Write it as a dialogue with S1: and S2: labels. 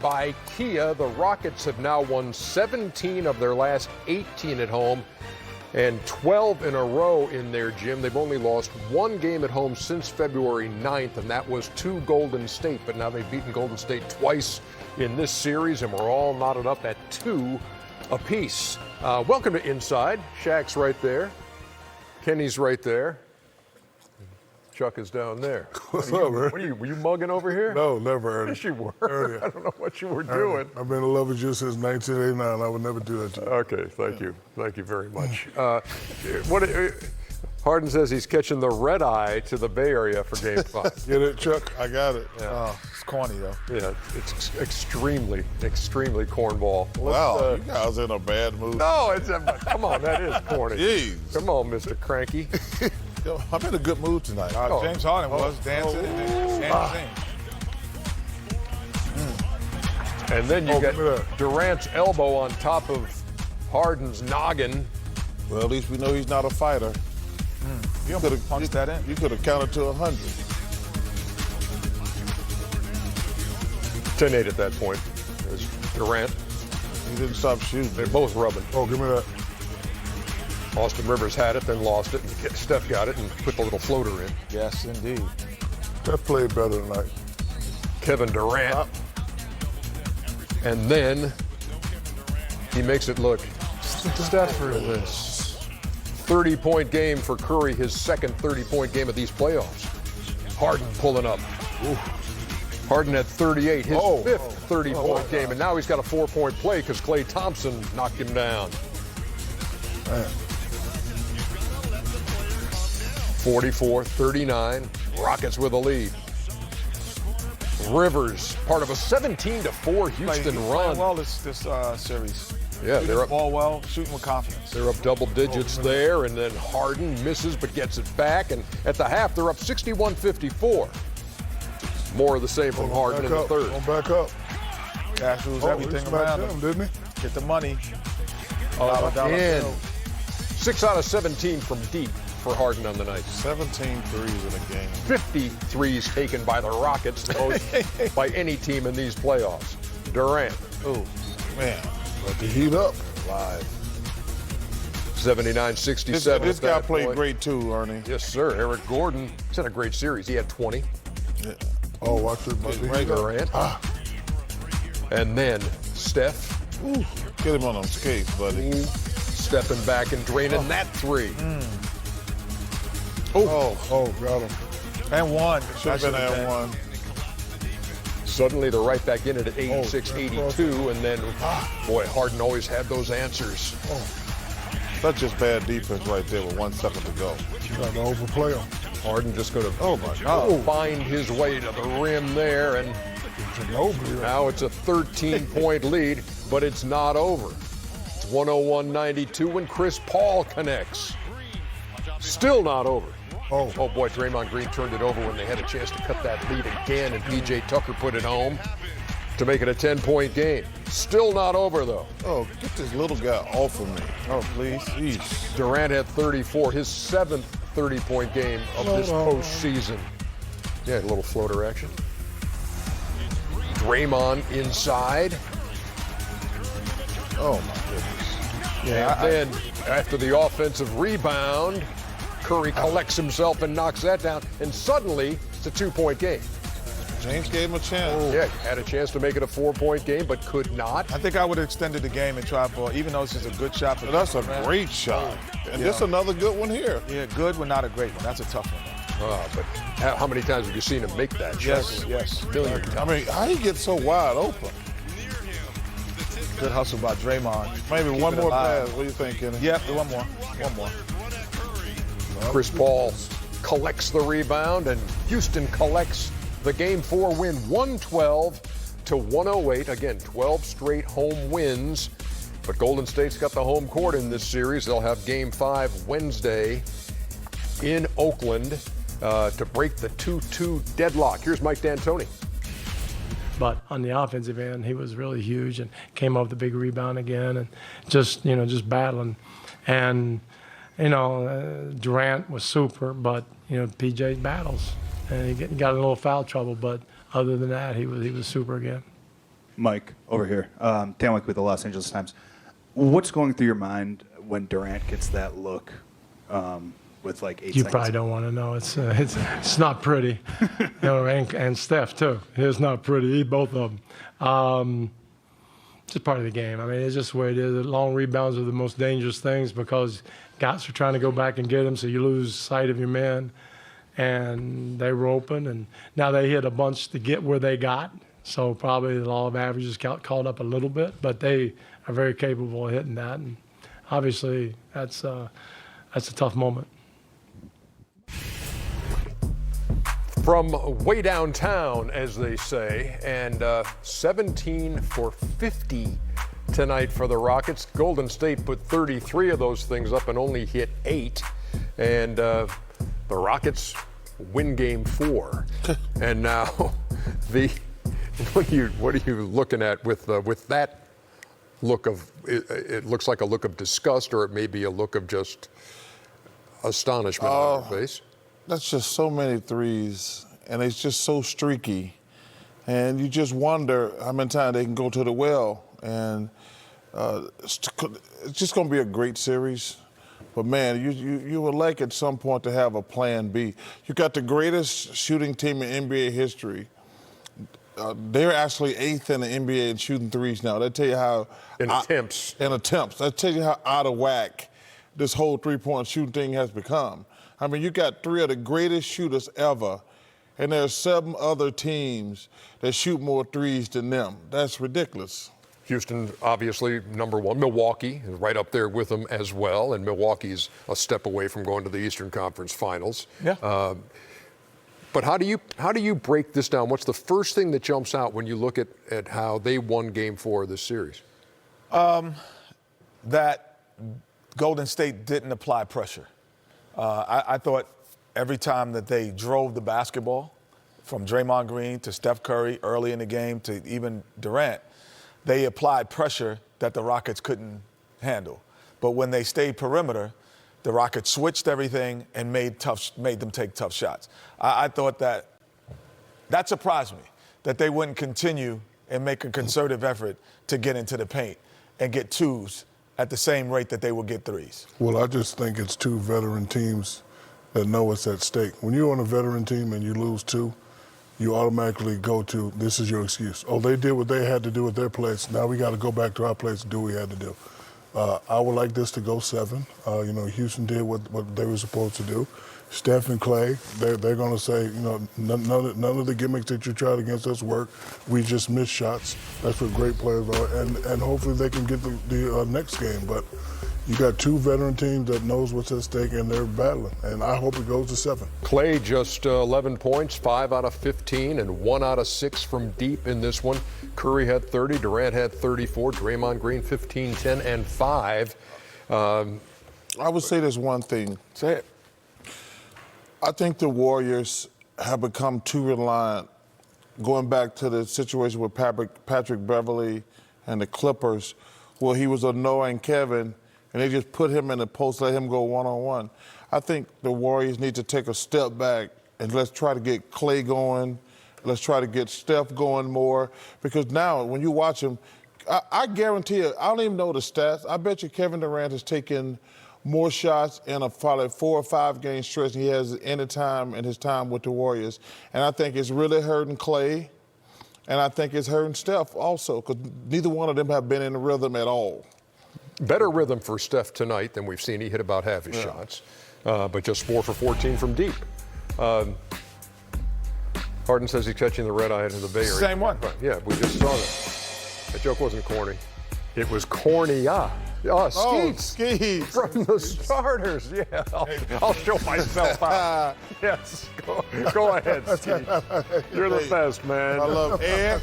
S1: by Kia. The Rockets have now won 17 of their last 18 at home and 12 in a row in their gym. They've only lost one game at home since February 9th, and that was to Golden State. But now they've beaten Golden State twice in this series, and we're all knotted up at 2 apiece. Welcome to Inside. Shaq's right there. Kenny's right there. Chuck is down there.
S2: What's up, man?
S1: Were you mugging over here?
S2: No, never, Ernie.
S1: Yes, you were.
S2: Ernie.
S1: I don't know what you were doing.
S2: I've been in love with you since 1989. I would never do that to you.
S1: Okay, thank you. Thank you very much. Harden says he's catching the red eye to the Bay Area for Game 5.
S2: Get it, Chuck? I got it.
S1: Yeah.
S3: It's corny, though.
S1: Yeah, it's extremely cornball.
S2: Wow, you guys in a bad mood.
S1: No, come on, that is corny.
S2: Jeez.
S1: Come on, Mr. Cranky.
S2: Yo, I'm in a good mood tonight.
S3: James Harden was dancing and
S1: And then you got Durant's elbow on top of Harden's noggin.
S2: Well, at least we know he's not a fighter.
S3: You could have punched that in.
S2: You could have counted to 100.
S1: 10-8 at that point. There's Durant.
S2: He didn't stop shooting.
S1: They're both rubbing.
S2: Oh, give me that.
S1: Austin Rivers had it, then lost it, and Steph got it and put the little floater in.
S3: Yes, indeed.
S2: Steph played better tonight.
S1: Kevin Durant. And then he makes it look Steph for this 30-point game for Curry, his second 30-point game of these playoffs. Harden pulling up. Ooh. Harden at 38, his fifth 30-point game, and now he's got a 4-point play because Klay Thompson knocked him down.
S2: Man.
S1: 44-39, Rockets with a lead. Rivers, part of a 17-4 Houston run.
S3: Well, this series.
S1: Yeah, they're up.
S3: Ball well, shooting with confidence.
S1: They're up double digits there, and then Harden misses but gets it back. And at the half, they're up 61-54. More of the same from Harden in the third.
S2: Back up.
S3: Cash rules everything around him,
S2: didn't he?
S3: Get the money.
S1: And 6 out of 17 from deep for Harden on the night.
S2: 17 threes in a game.
S1: 50 threes taken by the Rockets, the most by any team in these playoffs. Durant.
S2: Oh, man. Let the heat up.
S3: Live.
S1: 79-67.
S2: This guy played great too, Ernie.
S1: Yes, sir. Eric Gordon. He's had a great series. He had 20.
S2: Yeah. Oh, watch it.
S1: Durant. And then Steph.
S2: Ooh. Get him on them skates, buddy.
S1: Stepping back and draining that three.
S2: Oh, got him.
S3: And one.
S2: Should have been at one.
S1: Suddenly they're right back in it at 86-82, and then, boy, Harden always had those answers.
S2: That's just bad defense right there with 1 second to go. Trying to overplay him.
S1: Harden just going to find his way to the rim there, and now it's a 13-point lead, but it's not over. It's 101-92 when Chris Paul connects. Still not over. Oh boy, Draymond Green turned it over when they had a chance to cut that lead again, and P.J. Tucker put it home to make it a 10-point game. Still not over, though.
S2: Oh, get this little guy off of me.
S3: Oh, please.
S2: Jeez.
S1: Durant had 34, his 7th 30-point game of this postseason. Yeah, a little floater action. Draymond inside.
S2: Oh, my goodness.
S1: Yeah, and then after the offensive rebound, Curry collects himself and knocks that down, and suddenly it's a 2-point game.
S2: James gave him a chance.
S1: Yeah, had a chance to make it a 4-point game, but could not.
S3: I think I would have extended the game and tried for, even though this is a good shot.
S2: But that's a great shot. And this another good one here.
S3: Yeah, good one, not a great one. That's a tough one.
S1: But how many times have you seen him make that shot?
S3: Yes.
S1: Million times.
S2: I mean, how do you get so wide open?
S3: Good hustle by Draymond.
S2: Maybe one more pass. What do you think, Kenny?
S3: Yep, one more.
S1: Chris Paul collects the rebound, and Houston collects the Game 4 win, 112-108. Again, 12 straight home wins. But Golden State's got the home court in this series. They'll have Game 5 Wednesday in Oakland to break the 2-2 deadlock. Here's Mike D'Antoni.
S4: But on the offensive end, he was really huge and came up with a big rebound again, and just battling. And Durant was super, but PJ battles, and he got in a little foul trouble. But other than that, he was super again.
S5: Mike, over here. Tamwick with the Los Angeles Times. What's going through your mind when Durant gets that look with like 8
S4: You
S5: seconds?
S4: probably don't want to know. It's not pretty. And Steph, too. It's not pretty, both of them. Just part of the game. I mean, it's just the way it is. Long rebounds are the most dangerous things because guys are trying to go back and get them, so you lose sight of your men. And they were open, and now they hit a bunch to get where they got. So probably the law of averages caught up a little bit, but they are very capable of hitting that. And obviously, that's a tough moment.
S1: From way downtown, as they say, and 17 for 50 tonight for the Rockets. Golden State put 33 of those things up and only hit 8. And the Rockets win game 4. And now what are you looking at with that look of it looks like a look of disgust, or it may be a look of just astonishment on your face?
S2: That's just so many threes, and it's just so streaky. And you just wonder how many times they can go to the well. And it's just going to be a great series. But, man, you would like at some point to have a plan B. You got the greatest shooting team in NBA history. They're actually 8th in the NBA in shooting threes now. That tell you how
S1: attempts.
S2: That tell you how out of whack this whole three-point shooting thing has become. I mean, you got 3 of the greatest shooters ever, and there's 7 other teams that shoot more threes than them. That's ridiculous.
S1: Houston, obviously, number 1. Milwaukee is right up there with them as well, and Milwaukee's a step away from going to the Eastern Conference Finals.
S3: Yeah.
S1: But how do you break this down? What's the first thing that jumps out when you look at how they won Game 4 of this series?
S3: That Golden State didn't apply pressure. I thought every time that they drove the basketball, from Draymond Green to Steph Curry early in the game to even Durant, they applied pressure that the Rockets couldn't handle. But when they stayed perimeter, the Rockets switched everything and made them take tough shots. I thought that surprised me, that they wouldn't continue and make a concerted effort to get into the paint and get 2s at the same rate that they would get 3s.
S2: Well, I just think it's 2 veteran teams that know what's at stake. When you're on a veteran team and you lose 2, you automatically go to, this is your excuse. Oh, they did what they had to do with their place. Now we got to go back to our place and do what we had to do. I would like this to go 7. Houston did what they were supposed to do. Steph and Clay, they're going to say, none of the gimmicks that you tried against us work. We just missed shots. That's what great players are. And hopefully they can get the next game. But you got 2 veteran teams that knows what's at stake, and they're battling. And I hope it goes to 7.
S1: Clay just 11 points, 5 out of 15, and 1 out of 6 from deep in this one. Curry had 30, Durant had 34, Draymond Green 15, 10, and 5.
S2: I would say there's one thing.
S3: Say it.
S2: I think the Warriors have become too reliant, going back to the situation with Patrick Beverley and the Clippers, where he was annoying Kevin, and they just put him in the post, let him go one-on-one. I think the Warriors need to take a step back and let's try to get Clay going. Let's try to get Steph going more, because now when you watch him, I guarantee you, I don't even know the stats. I bet you Kevin Durant has taken more shots in a probably 4 or 5 game stretch than he has any time in his time with the Warriors. And I think it's really hurting Clay, and I think it's hurting Steph also, because neither one of them have been in the rhythm at all.
S1: Better rhythm for Steph tonight than we've seen. He hit about half his shots, but just 4 for 14 from deep. Harden says he's catching the red eye into the Bay Area.
S3: Same one.
S1: Yeah, we just saw that. That joke wasn't corny. It was corny-ah. Skeets from the starters. Yeah, I'll show myself out. Yes, go ahead, Skeets. You're the best, man.
S2: I love Ed.